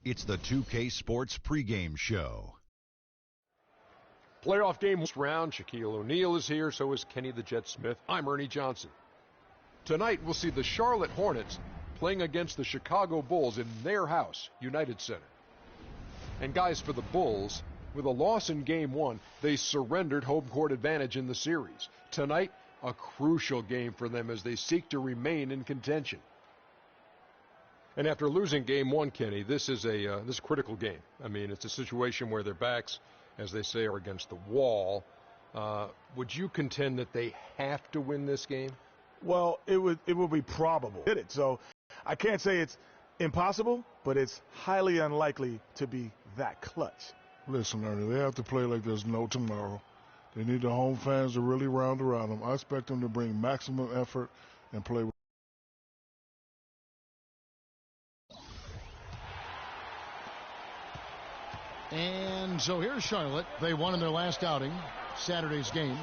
It's the 2K Sports pregame show. Playoff game round. Shaquille O'Neal is here, so is Kenny the Jet Smith. I'm Ernie Johnson. Tonight we'll see the Charlotte Hornets playing against the Chicago Bulls in their house, United Center. And guys, for the Bulls, with a loss in Game 1, they surrendered home court advantage in the series. Tonight, a crucial game for them as they seek to remain in contention. And after losing Game 1, Kenny, this is a critical game. I mean, it's a situation where their backs, as they say, are against the wall. Would you contend that they have to win this game? Well, it would be probable. So I can't say it's impossible, but it's highly unlikely to be that clutch. Listen, Ernie, they have to play like there's no tomorrow. They need the home fans to really round around them. I expect them to bring maximum effort and play with. And so here's Charlotte. They won in their last outing, Saturday's game.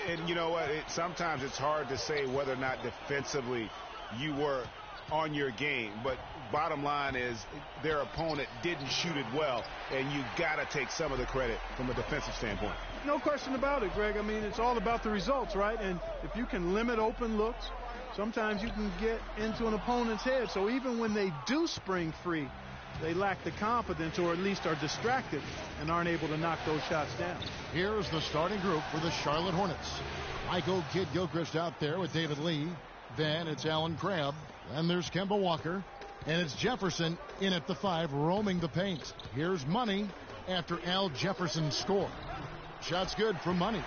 And you know what? Sometimes it's hard to say whether or not defensively you were on your game. But bottom line is their opponent didn't shoot it well, and you got to take some of the credit from a defensive standpoint. No question about it, Greg. I mean, it's all about the results, right? And if you can limit open looks, sometimes you can get into an opponent's head. So even when they do spring free, they lack the confidence, or at least are distracted and aren't able to knock those shots down. Here's the starting group for the Charlotte Hornets. Michael Kidd-Gilchrist out there with David Lee. Then it's Alan Crabb. Then there's Kemba Walker. And it's Jefferson in at the 5, roaming the paint. Here's Money after Al Jefferson scored. Shot's good from Money.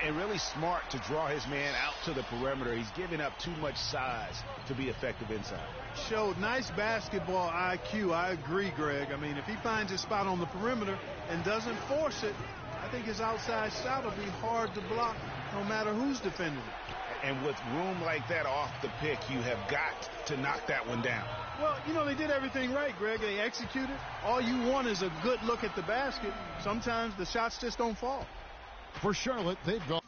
And really smart to draw his man out to the perimeter. He's giving up too much size to be effective inside. Showed nice basketball IQ. I agree, Greg. I mean, if he finds his spot on the perimeter and doesn't force it, I think his outside shot will be hard to block no matter who's defending it. And with room like that off the pick, you have got to knock that one down. Well, you know, they did everything right, Greg. They executed. All you want is a good look at the basket. Sometimes the shots just don't fall. For Charlotte, they've gone.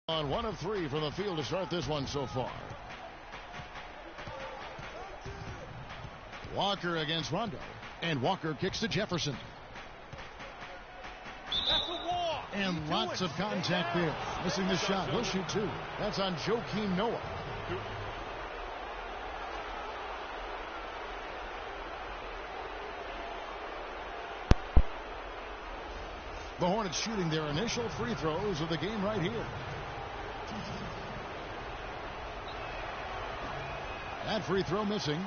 On 1 of 3 from the field to start this one so far. Walker against Rondo. And Walker kicks to Jefferson. That's a wall. And lots of contact there. Missing the shot. He'll shoot 2. That's on Joakim Noah. The Hornets shooting their initial free throws of the game right here. That free throw missing.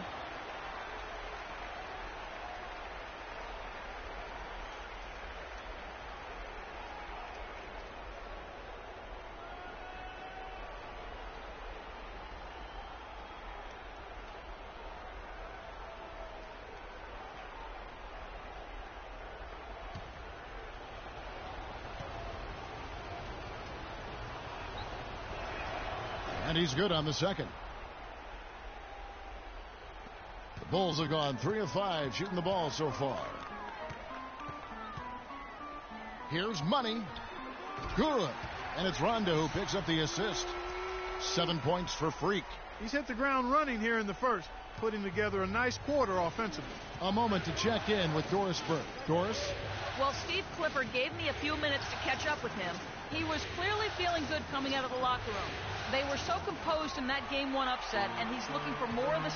And he's good on the second. The Bulls have gone 3 of 5 shooting the ball so far. Here's Money. Good. And it's Rondo who picks up the assist. 7 points for Freak. He's hit the ground running here in the first, putting together a nice quarter offensively. A moment to check in with Doris Burke. Doris? Well, Steve Clifford gave me a few minutes to catch up with him. He was clearly feeling good coming out of the locker room. They were so composed in that Game 1 upset, and he's looking for more of the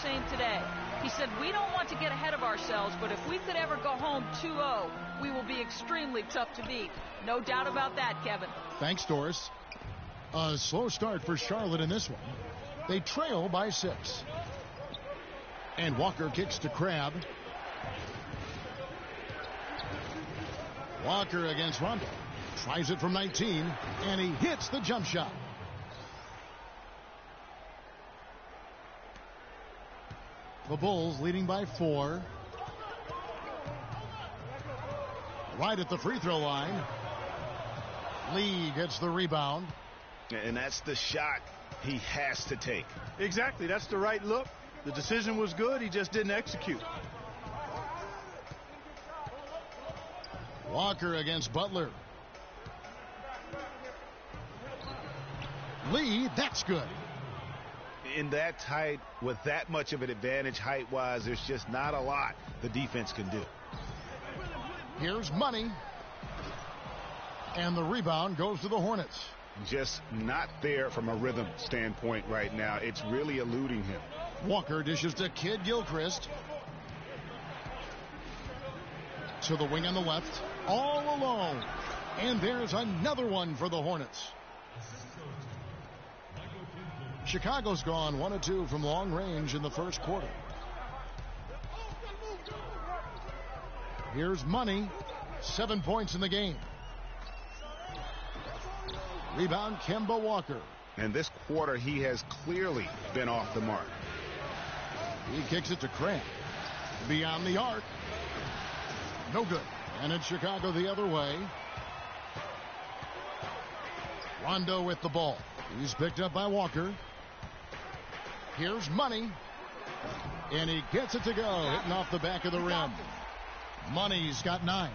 same today. He said we don't want to get ahead of ourselves, but if we could ever go home 2-0, we will be extremely tough to beat. No doubt about that, Kevin. Thanks, Doris. A slow start for Charlotte in this one. They trail by 6. And Walker kicks to Crabb. Walker against Rondo. Tries it from 19, and he hits the jump shot. The Bulls leading by 4. Right at the free throw line. Lee gets the rebound. And that's the shot he has to take. Exactly. That's the right look. The decision was good. He just didn't execute. Walker against Butler. Lee, that's good. In that tight, with that much of an advantage height-wise, there's just not a lot the defense can do. Here's Money. And the rebound goes to the Hornets. Just not there from a rhythm standpoint right now. It's really eluding him. Walker dishes to Kid Gilchrist. To the wing on the left. All alone. And there's another one for the Hornets. Chicago's gone 1 of 2 from long range in the first quarter. Here's Money. 7 points in the game. Rebound, Kemba Walker. And this quarter, he has clearly been off the mark. He kicks it to Crabb. Beyond the arc. No good. And it's Chicago the other way. Rondo with the ball. He's picked up by Walker. Here's Money. And he gets it to go. Hitting off the back of the rim. Money's got 9.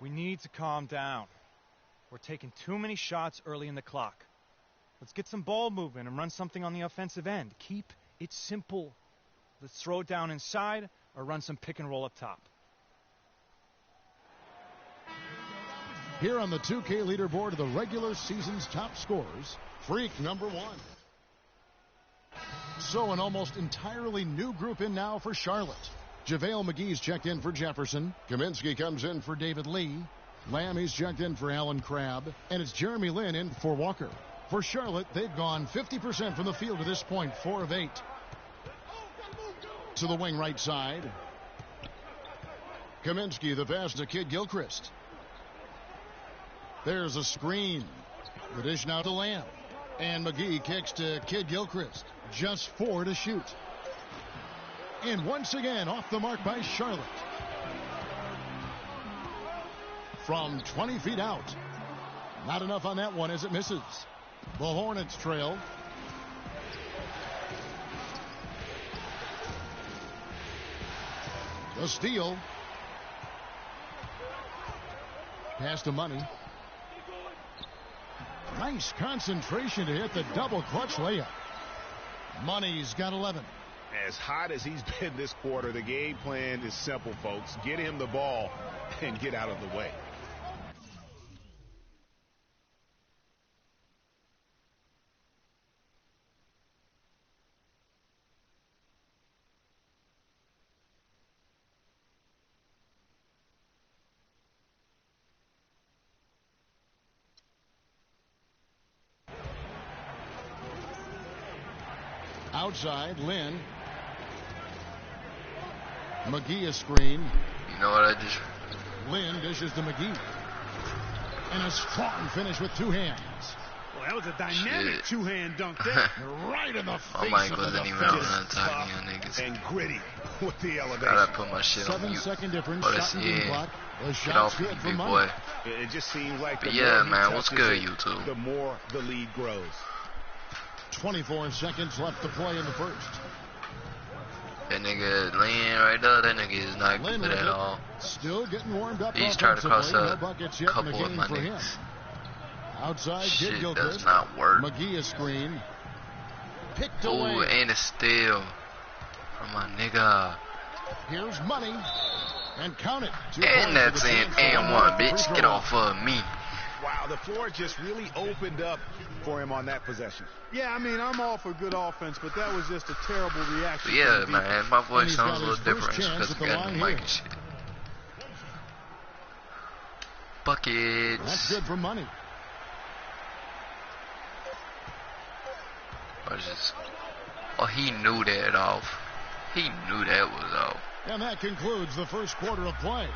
We need to calm down. We're taking too many shots early in the clock. Let's get some ball movement and run something on the offensive end. Keep it simple. Let's throw it down inside or run some pick and roll up top. Here on the 2K leaderboard of the regular season's top scorers, Freak number 1. So an almost entirely new group in now for Charlotte. JaVale McGee's checked in for Jefferson. Kaminsky comes in for David Lee. Lammy's checked in for Alan Crabb. And it's Jeremy Lin in for Walker. For Charlotte, they've gone 50% from the field to this point, 4 of 8. To the wing right side. Kaminsky, the pass to Kid Gilchrist. There's a screen. The dish now to Lamb. And McGee kicks to Kid Gilchrist. Just 4 to shoot. And once again, off the mark by Charlotte. From 20 feet out. Not enough on that one as it misses. The Hornets trail. The steal. Pass to Money. Nice concentration to hit the double clutch layup. Money's got 11. As hot as he's been this quarter, the game plan is simple, folks. Get him the ball and get out of the way. Outside, Lynn. McGee a screen. You know what I just... Lynn dishes to McGee. And a strong finish with 2 hands. Well, that was a dynamic two-hand dunk there. Right in the face My mic of the wasn't even defense. on talking, you niggas. And gritty with the elevation. Gotta put my shit on mute. 7-second difference. Oh, Shot that's and game it. clock. The Get shot's off me, good for big Money. boy. It just seems like the But yeah, more he man, what's touches good, it, YouTube? the more the lead grows. 24 seconds left to play in the first. That nigga Lynn right there, that nigga is not Lynn good with at it. all. Still getting warmed up. He's trying to cross offensively. up No buckets a yet in the couple of game my for him. niggas. Outside, Shit Kid does Gilchrist. not work. McGee a screen. Picked Ooh, away. and a steal from my nigga. Here's Money. And count it. 2 And points that's for the in chance and for one, free bitch. throw Get line. off of me. Wow, the floor just really opened up for him on that possession. Yeah, I mean, I'm all for good offense, but that was just a terrible reaction. Yeah, man, my voice sounds a little different because I got the mic and shit. Buckets. That's good for money. Oh, he knew that off. He knew that was off. And that concludes the first quarter of play.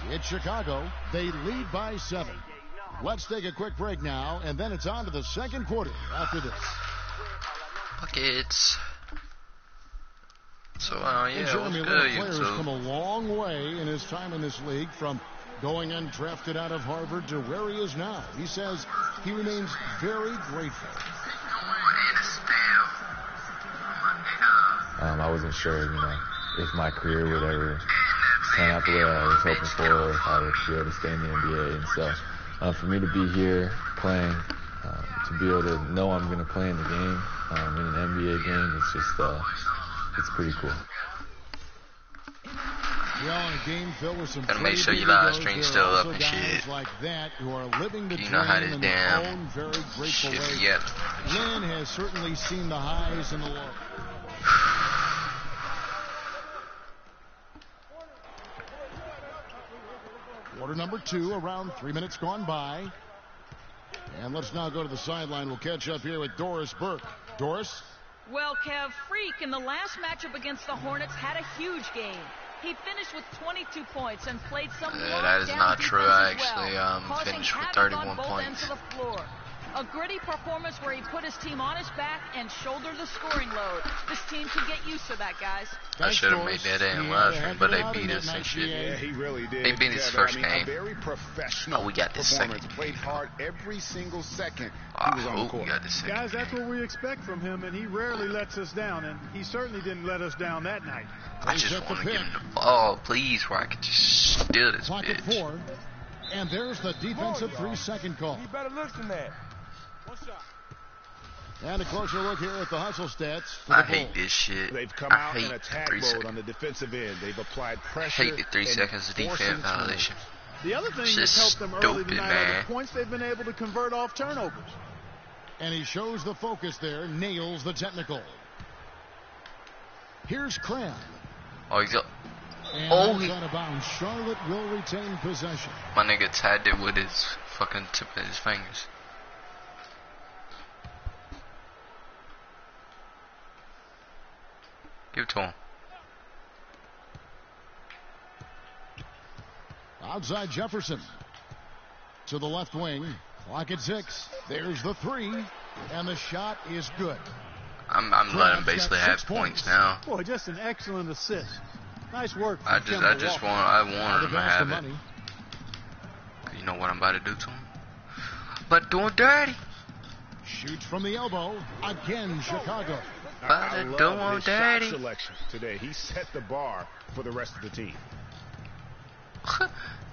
It's Chicago. They lead by 7. Let's take a quick break now, and then it's on to the second quarter after this. Buckets. So, yeah, Jeremy, what's Lin good, players YouTube? come a long way in his time in this league, from going undrafted out of Harvard to where he is now. He says he remains very grateful. I wasn't sure, if my career would ever turn out the way I was hoping for, or if I would be able to stay in the NBA. And so, for me to be here playing, to be able to know I'm going to play in the game, in an NBA game, it's just, it's pretty cool. Yeah, a game filled with some gotta make sure your live stream's still up and shit. Like that who are living the you know how this dream in damn their own very grateful shit way. get. Lin has certainly seen the highs and the lows. Quarter number 2, around 3 minutes gone by. And let's now go to the sideline. We'll catch up here with Doris Burke. Doris? Well, Kev, Freak in the last matchup against the Hornets had a huge game. He finished with 22 points and played some that is not true. I actually finished with 31 points. A gritty performance where he put his team on his back and shouldered the scoring load. This team can get used to that, guys. I should have made that in last round, but they beat us and shit. Yeah, he really did. They beat his first game. A very professional we got this second. Played hard every single second he was on the court. We got this second. Guys, that's what we expect from him, and he rarely lets us down, and he certainly didn't let us down that night. I just want to give him the ball, please, where I can just steal this Clock at bitch. 4, and there's the defensive 3-second call. You better look than that. And a closer look here at the hustle stats. I hate this shit. They've come out in attack mode on the defensive end. They've applied pressure. I hate the 3 seconds of defense violation. The other thing that's helped them early tonight are the points they've been able to convert off turnovers. And he shows the focus there, nails the technical. Here's Cram. Oh, he's up. And he's out of bounds. Charlotte will retain possession. My nigga tagged it with his fucking tip of his fingers. Give it to him. Outside Jefferson. To the left wing. Clock at 6. There's the 3. And the shot is good. I'm letting him basically have points now. Boy, just an excellent assist. Nice work. I wanted him to have it. You know what I'm about to do to him? But doing dirty. Shoots from the elbow. Again, Chicago. I love his shot selection today. He set the bar for the rest of the team.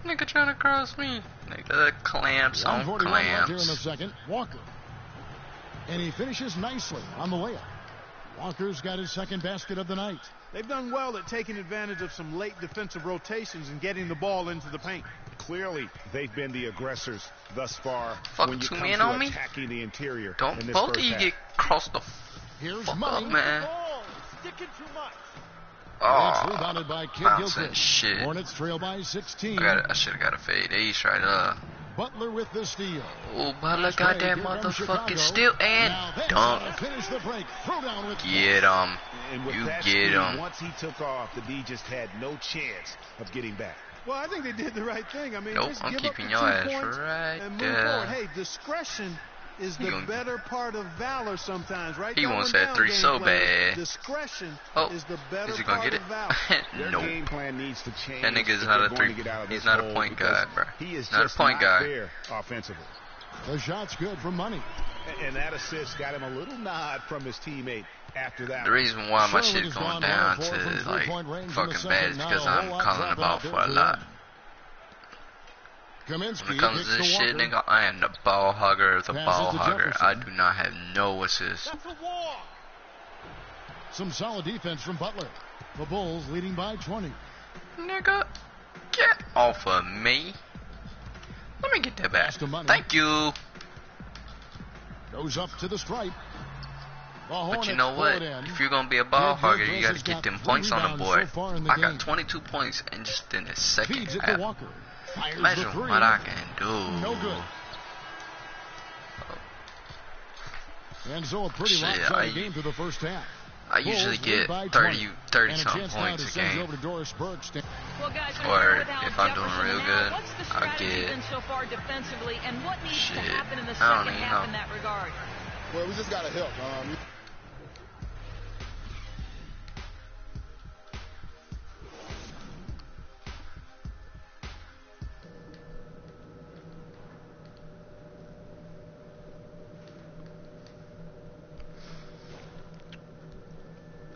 Nigga trying to cross me. Nigga, clamps on clamps. Here in the second. Walker. And he finishes nicely on the layup. Walker's got his second basket of the night. They've done well at taking advantage of some late defensive rotations and getting the ball into the paint. Clearly, they've been the aggressors thus far when you come to attacking the interior. Don't both of you get crossed the fuck up, man. Sticking too much. That's rebounded by Kid Gilchrist. Shit. Hornets trail by 16. I should have got a fade ace right up. Butler with the steal. Oh, Butler got that motherfucking steal and dunk. Finish the break. Throw down with get him. And with that get him. Once he took off, the D just had no chance of getting back. Well, I think they did the right thing. I mean, nope, just I'm give keeping up your the 2 ass points right and move there. forward. Hey, discretion is the better part of valor sometimes, right? He wants that 3 so bad. Discretion is the better is he gonna part get of it? valor. Nope. Game plan needs to change. That nigga's not a 3. He's not a point guard, bro. He is not just a point guard. Fair offensively. The shot's good for money. And that assist got him a little nod from his teammate after that. The reason why my shit's going down to like fucking bad is because I'm calling the ball for a lot. When it comes to this shit, nigga, I am the ball hugger of the ball hugger. I do not have no assist. Some solid defense from Butler. The Bulls leading by 20. Nigga, get off of me. Let me get that back. Thank you. Goes up to the stripe. But you know what? If you're going to be a ball hogger, you got to get them points on the board. I got 22 points in just in the second half. Imagine what I can do. No good. And so a pretty lopsided game through the first half. I usually get 30-something points a game. Well, guys, Or if I'm doing real good, what's the I'll strategy get been so far defensively, and what needs shit. to happen in the I second don't even half know. in that regard? Well, we just got to help.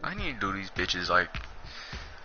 I need to do these bitches like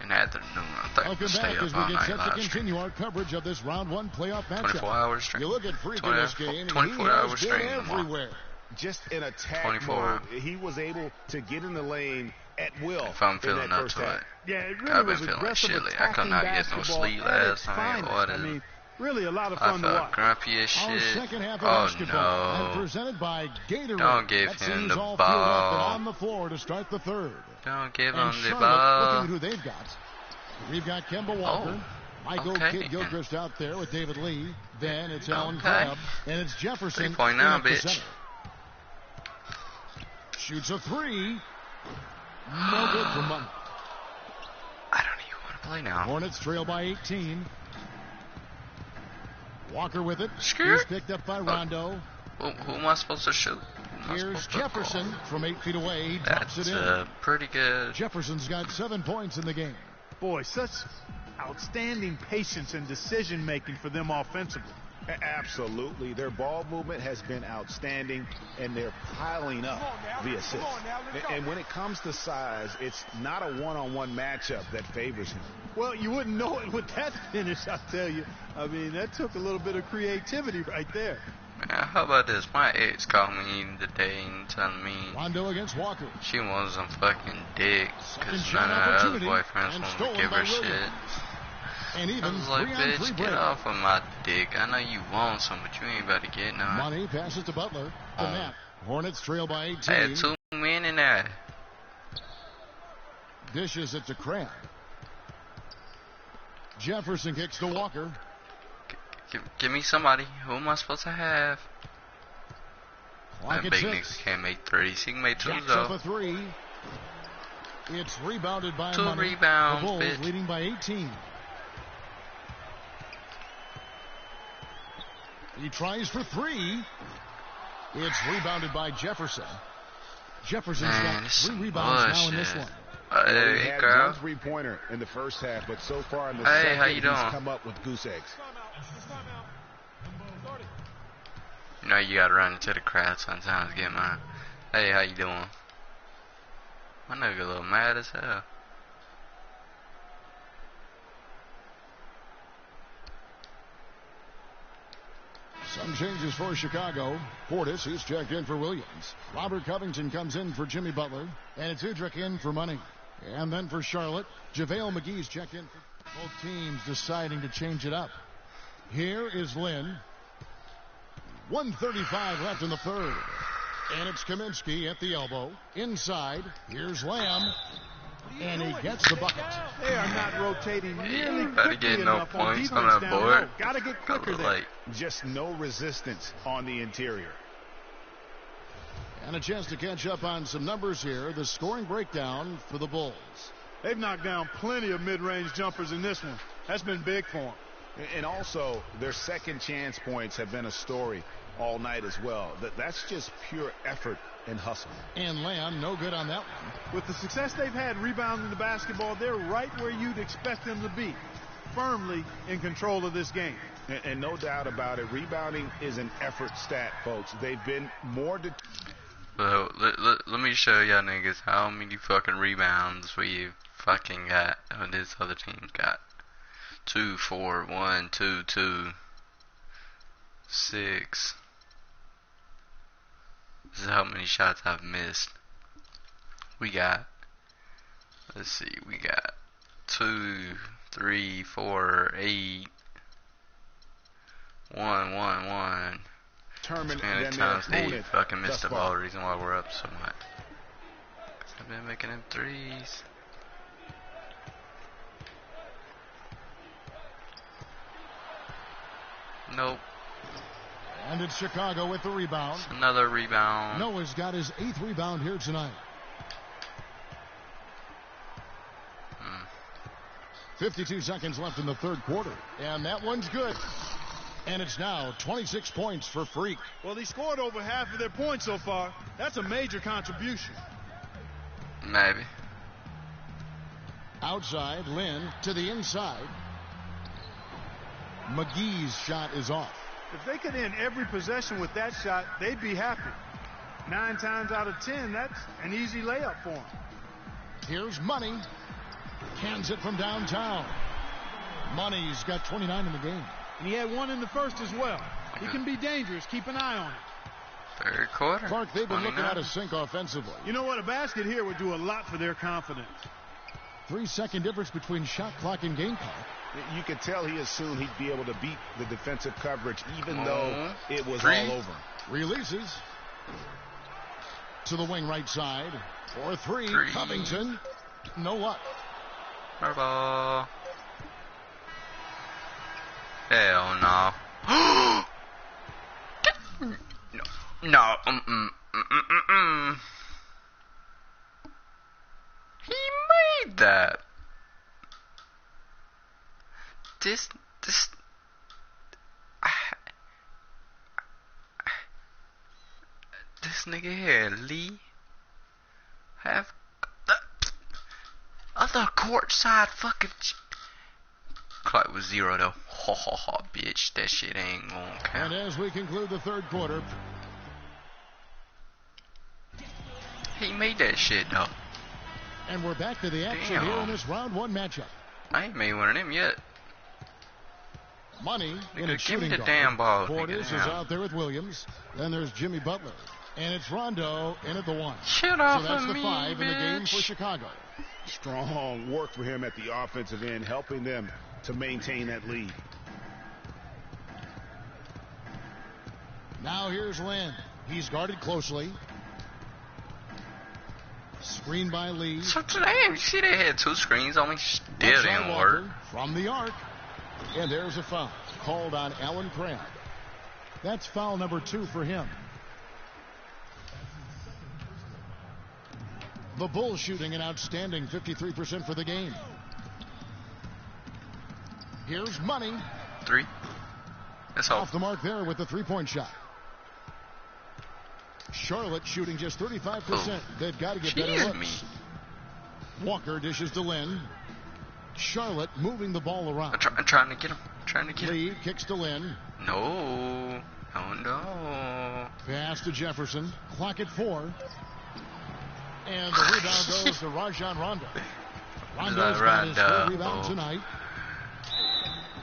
in the afternoon. I think Welcome stay back up as we all get night set to live stream. continue our coverage of this round one playoff matchup. 24 hours stream. You look at Freak in this game, 24 hours he has stream been tomorrow. everywhere. Just in attack 24 mode, hours. he was able to get in the lane at will. If I'm in feeling that up first to half. it. Yeah, it really I've been was feeling like aggressive shit. I could attacking not get no basketball sleep at last its night. finest. What I is mean, really a lot of I fun to felt watch. grumpy as Our shit. second half of Oh basketball and no. presented by Gatorade. Don't give That him sees the all filled up and ball. on the floor to start the third. Don't give And him the Charlotte, ball. looking at who they've got. We've got Kemba Walker. Michael okay. Kidd Gilchrist out there with David Lee. Then it's Alan Okay. Crabb. And it's Jefferson. 3-point in now, at the bitch. center. Shoots a three. No good for money. I don't even want to play now. Hornets trail by 18. Walker with it. Skirt. He's picked up by Rondo. Who am I supposed to shoot? Who am I Here's supposed to Jefferson from 8 feet away. He drops That's it in. pretty good. Jefferson's got 7 points in the game. Boy, such outstanding patience and decision making for them offensively. Absolutely. Their ball movement has been outstanding, and they're piling up the assists. And when it comes to size, it's not a one-on-one matchup that favors him. Well, you wouldn't know it with that finish, I tell you. I mean, that took a little bit of creativity right there. Man, how about this? My ex called me today and telling me Rondo against Walker. she wants some fucking dick because shot none of her other opportunity boyfriends and want stolen to give by her shit. Williams. And I even was like, 3-on-3 bitch, break. get off of my dick. I know you want some, but you ain't about to get none. Money passes to Butler. The net. Hornets trail by 18. I had 2 men in there. Dishes it to Crabb. Jefferson kicks to Walker. Give me somebody. Who am I supposed to have? Clock That at big 6. nigga can't make threes. He can make 2s Jacks up though. a 3. It's rebounded by 2 Money. rebounds, The Bulls bitch. leading by 18. He tries for 3. It's rebounded by Jefferson. Jefferson's Man, got this 3 some rebounds now in this bullshit. one. He Hey, had girl. one three-pointer in the first half, but so far in the Hey, second, how you he's doing? come up with goose eggs. You know you gotta run into the crowd sometimes to get mine. Hey, how you doing? My nigga a little mad as hell. Some changes for Chicago. Portis, he's checked in for Williams. Robert Covington comes in for Jimmy Butler. And it's Udrich in for Money. And then for Charlotte, JaVale McGee's checked in for both teams deciding to change it up. Here is Lynn. 1:35 left in the third. And it's Kaminsky at the elbow. Inside, here's Lamb. And he gets the bucket. They are not rotating nearly Better quickly get no enough on points defense on that down board. low. Gotta get quicker there. Like, Just no resistance on the interior. And a chance to catch up on some numbers here. The scoring breakdown for the Bulls. They've knocked down plenty of mid-range jumpers in this one. That's been big for them. And also, their second chance points have been a story all night as well. That's just pure effort and hustle. And Lamb, no good on that one. With the success they've had rebounding the basketball, they're right where you'd expect them to be, firmly in control of this game. And no doubt about it, rebounding is an effort stat, folks. They've been more... well, let me show y'all niggas how many fucking rebounds we fucking got and this other team's got. 2, 4, 1, 2, 2, 6. This is how many shots I've missed. We got, let's see, we got 2, 3, 4, 8, 1. Determined Many than times their they opponent fucking missed thus the far. ball. The reason why we're up so much. I've been making them threes. Nope. And it's Chicago with the rebound. It's another rebound. Noah's got his 8th rebound here tonight. 52 seconds left in the third quarter. And that one's good. And it's now 26 points for Freak. Well, he scored over half of their points so far. That's a major contribution. Maybe. Outside, Lynn to the inside. McGee's shot is off. If they could end every possession with that shot, they'd be happy. 9 times out of 10, that's an easy layup for them. Here's Money. Cans it from downtown. Money's got 29 in the game. And he had 1 in the first as well. He can be dangerous. Keep an eye on it. Third quarter. Clark, they've been looking out of sync offensively. You know what? A basket here would do a lot for their confidence. 3-second difference between shot clock and game clock. You could tell he assumed he'd be able to beat the defensive coverage, even though it was Three. all over. Releases to the wing right side. For 3. Covington. No luck. Ball. Hell no. No. He made that. This nigga here, Lee, have the other court side fucking. Clock was 0 though. Ha ha ha, bitch. That shit ain't gonna count. And as we conclude the third quarter, he made that shit though. And we're back to the action here in this round 1 matchup. I ain't made one of them yet. Money in Nigga, a give shooting me the guard. damn ball. Portis nigga, is out there with Williams. Then there's Jimmy Butler. And it's Rondo in at the 1. Shut off so that's of the me, 5 in the game bitch. for Chicago. Strong work for him at the offensive end, helping them to maintain that lead. Now here's Lynn. He's guarded closely. Screen by Lee. So today, you see they had 2 screens on me. Still didn't work. From the arc. And there's a foul called on Alan Crabb. That's foul number 2 for him. The Bulls shooting an outstanding 53% for the game. Here's Money. 3. That's all. Off the mark there with the 3-point shot. Charlotte shooting just 35%. Oh. They've got to get better looks. Walker dishes to Lynn. Charlotte moving the ball around. I'm trying to get him. Lee kicks to Lynn. No. Pass to Jefferson. Clock at 4. And the rebound goes to Rajon Rondo. Rondo's got his 3rd rebound tonight.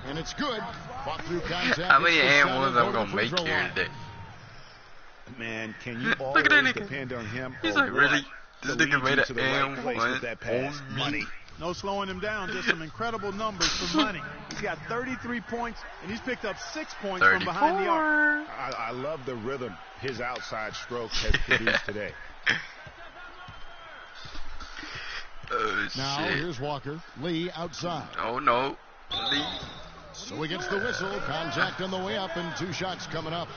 And it's good. Fought through contact. How many and ones I'm going to make here today? Man, can you Look at that nigga. depend on him? He's like, really? This nigga made an and one that pass. Money. No slowing him down. Just some incredible numbers for Money. He's got 33 points, and he's picked up 6 points 34. from behind the arc. I love the rhythm his outside stroke has produced today. Oh, now shit. here's Walker. Lee outside. Oh, no. Lee. So he gets the whistle. Contact on the way up, and 2 shots coming up.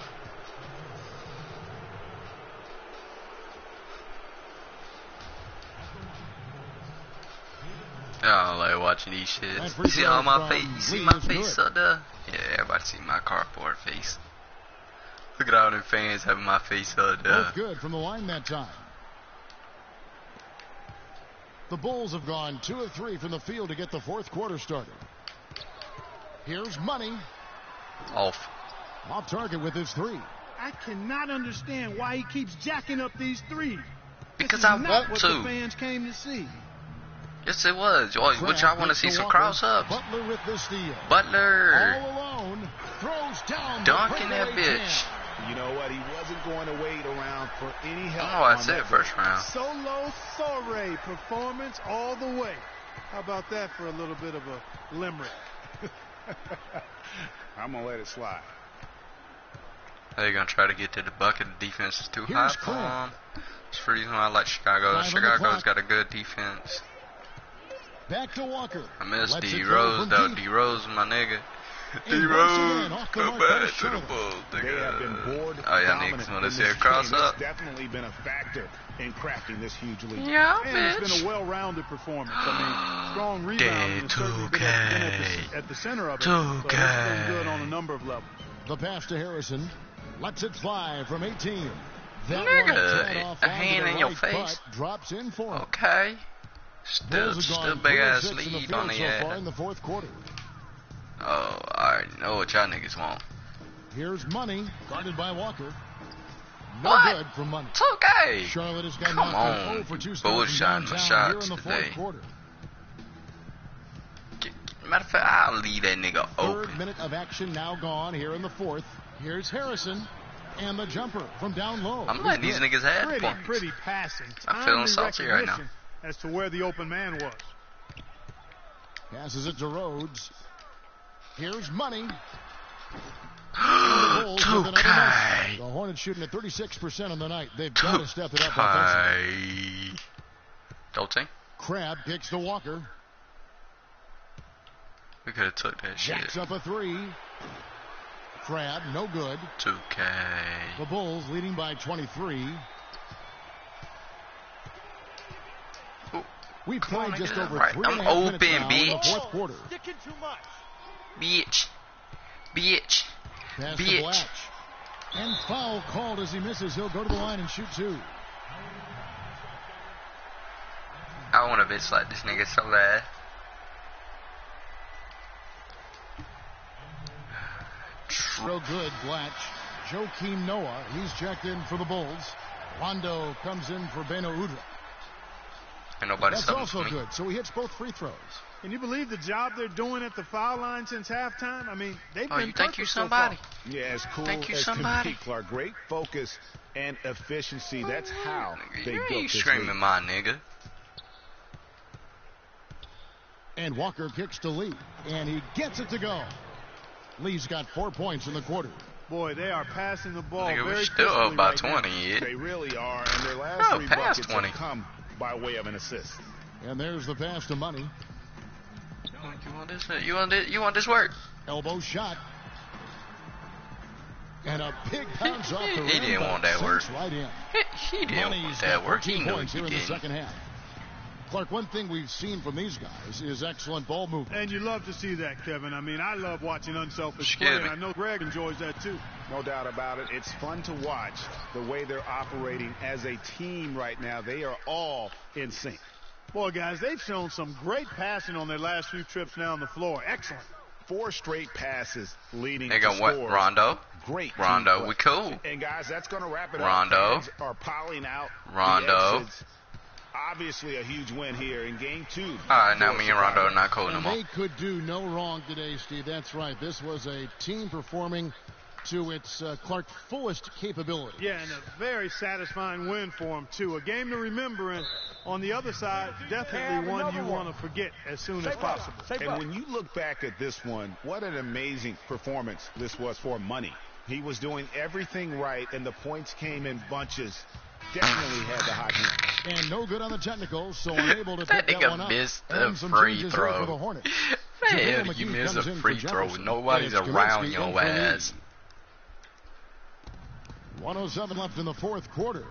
I don't like watching these shits. You see all my face? You see my face up there? Yeah, everybody see my cardboard face. Look at all them fans having my face up there. Both good from the line that time. The Bulls have gone 2 of 3 from the field to get the 4th quarter started. Here's Money. Off target with his 3. I cannot understand why he keeps jacking up these threes. Because I want what to. The fans came to see. Yes, it was. Which I want to see some cross ups. Butler with the steal. Butler. All alone. Throws down. Dunking that bitch. You know what? He wasn't going to wait around for any help. Oh, I said first round. Solo soiree performance all the way. How about that for a little bit of a limerick? I'm going to let it slide. They're going to try to get to the bucket. The defense is too high for them. That's the reason why I like Chicago. Chicago's got a good defense. Back to Walker. I miss D Rose though. D Rose, my nigga. D Rose, come back to the Bulls. They have been bored. Oh yeah, niggas want to see a cross up. It's definitely been a factor in crafting this huge lead. Yeah, and it's been a well-rounded performance. I mean, strong rebounding and certainly been at the center of it. So it's been good on a number of levels. The pass to Harrison. Lets it fly from 18. That nigga, a hand in your face. Drops in for him. Okay. Still big ass lead on the so far in the fourth quarter. Oh, I already know what y'all niggas want. Here's Money, guarded by Walker. No what? good from Money. It's okay. Charlotte has got Come on, 0 for 2 bullshitting my shots today. Matter of fact, I'll leave that nigga open. Third minute of action now gone here in the fourth. Here's Harrison. And the jumper from down low. I'm letting these niggas have points. Pretty passing. I'm feeling salty right now. As to where the open man was. Passes it to Rhodes. Here's Money. Okay. The Hornets shooting at 36% on the night. They've got to step it up offensively. Dolce. Crab kicks to Walker. We could have took that shit. Jacks up a 3. Crab, no good. 2K. The Bulls leading by 23. We played just over 3.5 minutes now in the fourth quarter. Bitch. Bitch. Pass to Blatch. And foul called as he misses. He'll go to the line and shoot 2. I want to bitch like this nigga so bad. Real good, Blatch. Joakim Noah, he's checked in for the Bulls. Rondo comes in for Beno Udrih. And nobody's That's also good, so he hits both free throws. Can you believe the job they're doing at the foul line since halftime? I mean, they've been you think you somebody? So yeah, as cool think you as somebody? can be, Clark. Great focus and efficiency. That's how they built you this screaming, league. my nigga. And Walker kicks to Lee, and he gets it to go. Lee's got 4 points in the quarter. Boy, they are passing the ball Nigga, very we're still up by right 20. Now. They really are, and their last 3 buckets 20. have come by way of an assist. And there's the pass to Money. You want this? You want this work? Elbow shot. And a big bounce off the rim. He didn't want that work. Right in. He didn't want that work. He knew points he here in didn't. the second half. Clark, one thing we've seen from these guys is excellent ball movement. And you love to see that, Kevin. I mean, I love watching unselfish play, and I know Greg enjoys that too. No doubt about it. It's fun to watch the way they're operating as a team right now. They are all in sync. Boy, guys, they've shown some great passing on their last few trips now on the floor. Excellent. 4 straight passes leading to scores. What? Rondo? Great. Rondo, we cool. And guys, that's going to wrap it Rondo. up. Fans are piling out. Rondo. Obviously a huge win here in game 2. All right, now me and Rondo are not cool no more. They could do no wrong today, Steve. That's right. This was a team performing to its Clark fullest capability. Yeah, and a very satisfying win for them too. A game to remember, and on the other side, definitely one you want to forget as soon as possible. And when you look back at this one, what an amazing performance this was for Money. He was doing everything right, and the points came in bunches. Definitely had the hot hand. And no good on the technicals, so unable to that pick that one up. Missed the free throw. For the Hornets. Man, you miss a free throw when nobody's around your ass. 1:07 left in the fourth quarter.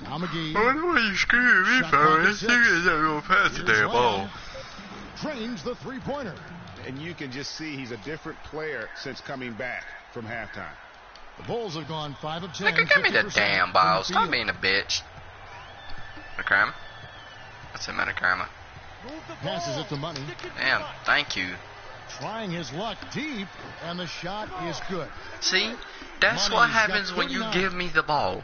Now McGee. I wonder why you screaming me for. This nigga's not gonna pass the damn ball. Trains the three-pointer. And you can just see he's a different player since coming back from halftime. The Bulls have gone 5 of 10. Nigga, give me the damn ball. Stop being a bitch. McCrammon? What's the matter, McCrammon? Passes it to Money. Damn, thank you. Trying his luck deep, and the shot is good. See? That's what happens when you give me the ball.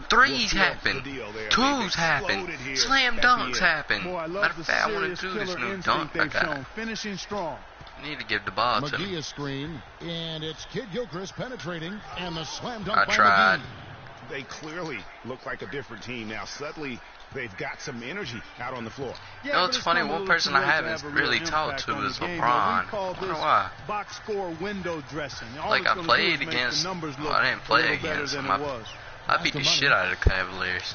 Threes happen. Twos happen. Slam dunks happen. Matter of fact, I want to do this new dunk I got. Finishing strong. Need to give the ball to me. McGee is screen, and it's Kid Gilchrist penetrating, and the slam dunk I by tried. McGee. They clearly look like a different team now. Suddenly, They've got some energy out on the floor. You know, it's funny. One person I haven't really talked to is LeBron. I don't know why. Box score window dressing. Like I played against. Well, I didn't play against them. I beat the shit out of the Cavaliers.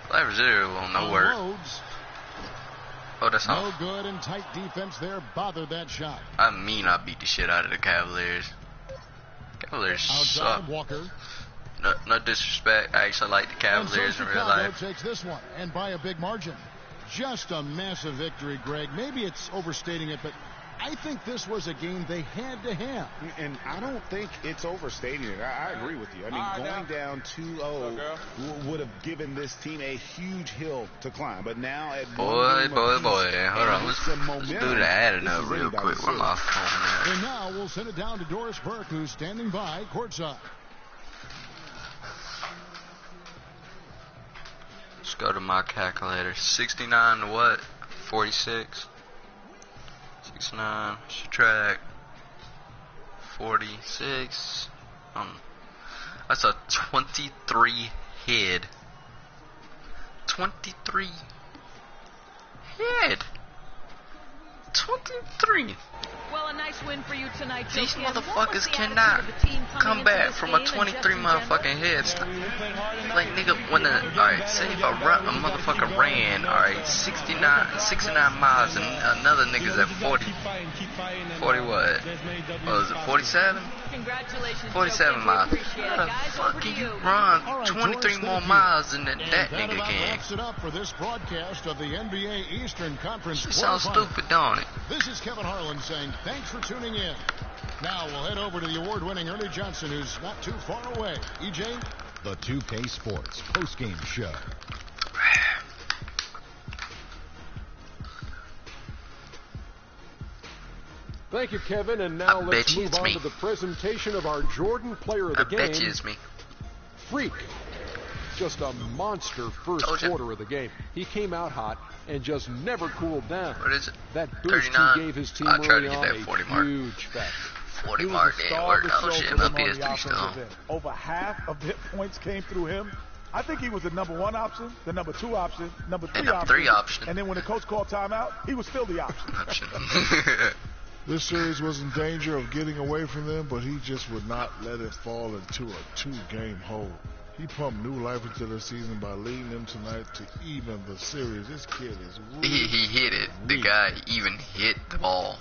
Cavaliers will no work. Oh, that's all. No good and tight defense there. Bothered that shot. I mean, I beat the shit out of the Cavaliers. Cavaliers suck. Walker. No disrespect. I actually like the Cavaliers in real life. Takes this one, and by a big margin. Just a massive victory, Greg. Maybe it's overstating it, but I think this was a game they had to have. And I don't think it's overstating it. I agree with you. I mean, going down 2-0 would have given this team a huge hill to climb. But now at boy. Hold on. Let's do the adding up real quick. Where my phone at? And now we'll send it down to Doris Burke, who's standing by courtside. Let's go to my calculator. 69 to what? 46. 69. Subtract 46. That's a 23 head. 23 head. 23. Well, a nice win for you tonight, These motherfuckers cannot come back from a 23 motherfucking head. Like, nigga, alright, say if a motherfucker ran, alright, 69 miles and another nigga's at 40 what? What was it, 47? Congratulations. 47 miles. How the fuck can you run 23 more miles than that nigga can? Wraps it up for this broadcast of the NBA Eastern Conference. It sounds stupid, don't it? This is Kevin Harlan saying thanks for tuning in. Now we'll head over to the award-winning Ernie Johnson, who's not too far away. EJ? The 2K Sports postgame show. Thank you, Kevin. And now let's move on to the presentation of our Jordan player of the game. I bet you it's me. Freak. Just a monster first quarter of the game. He came out hot and just never cooled down. What is it? That boost 39. he gave his team I tried to early get on, that 40 mark. huge factor. 40 mark didn't work. Oh shit, my PS3 still. Over half of their points came through him. I think he was the number 1 option, the number 2 option, number 3 option. And then when the coach called timeout, he was still the option. This series was in danger of getting away from them, but he just would not let it fall into a 2-game hole. He pumped new life into the season by leading them tonight to even the series. This kid is weak. He hit it. The guy even hit the ball.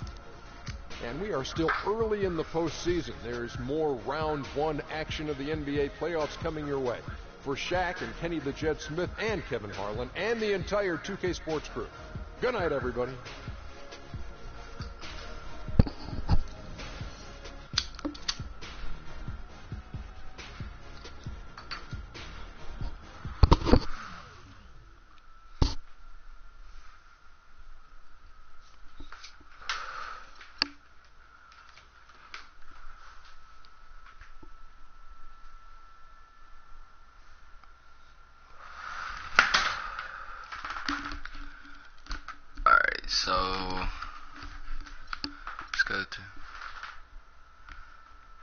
And we are still early in the postseason. There's more round 1 action of the NBA playoffs coming your way. For Shaq and Kenny the Jet Smith and Kevin Harlan and the entire 2K Sports crew. Good night, everybody. So let's go to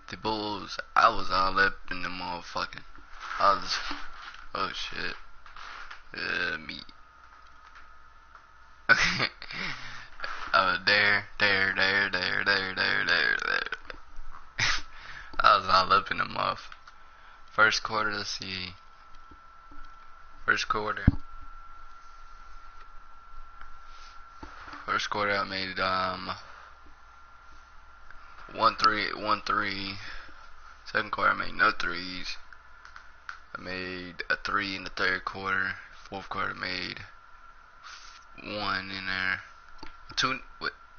the Bulls. I was all up in the motherfucking. Oh shit. Me. Okay. There. I was all up in the muff. First quarter, let's see. First quarter I made 1 3. Second quarter I made no threes. I made a 3 in the third quarter. Fourth quarter I made 1 in there.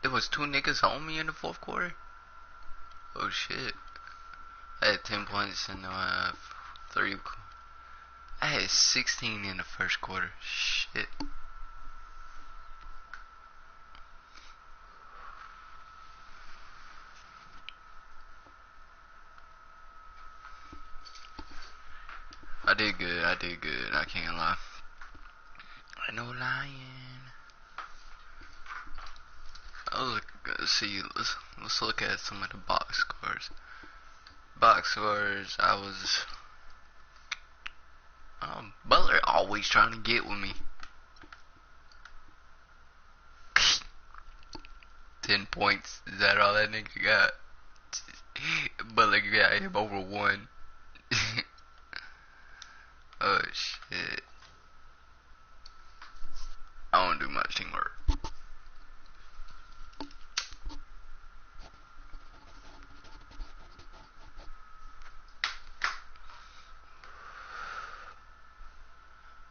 It was 2 niggas on me in the fourth quarter. Oh shit! I had 10 points in the 3. I had 16 in the first quarter. Shit. I did good. I can't lie. I know lying. Let's see. Let's look at some of the box scores. Box scores. I was. Butler always trying to get with me. 10 points. Is that all that nigga got? But like, got him over 1. Oh shit. I don't do much teamwork.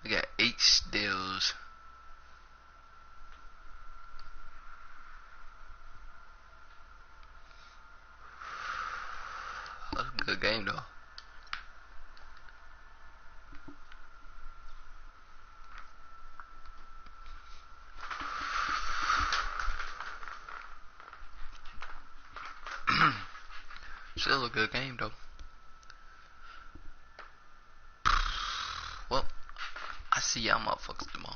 We got 8 steals. That's a good game though. Still a good game though. Well, I see y'all motherfuckers tomorrow.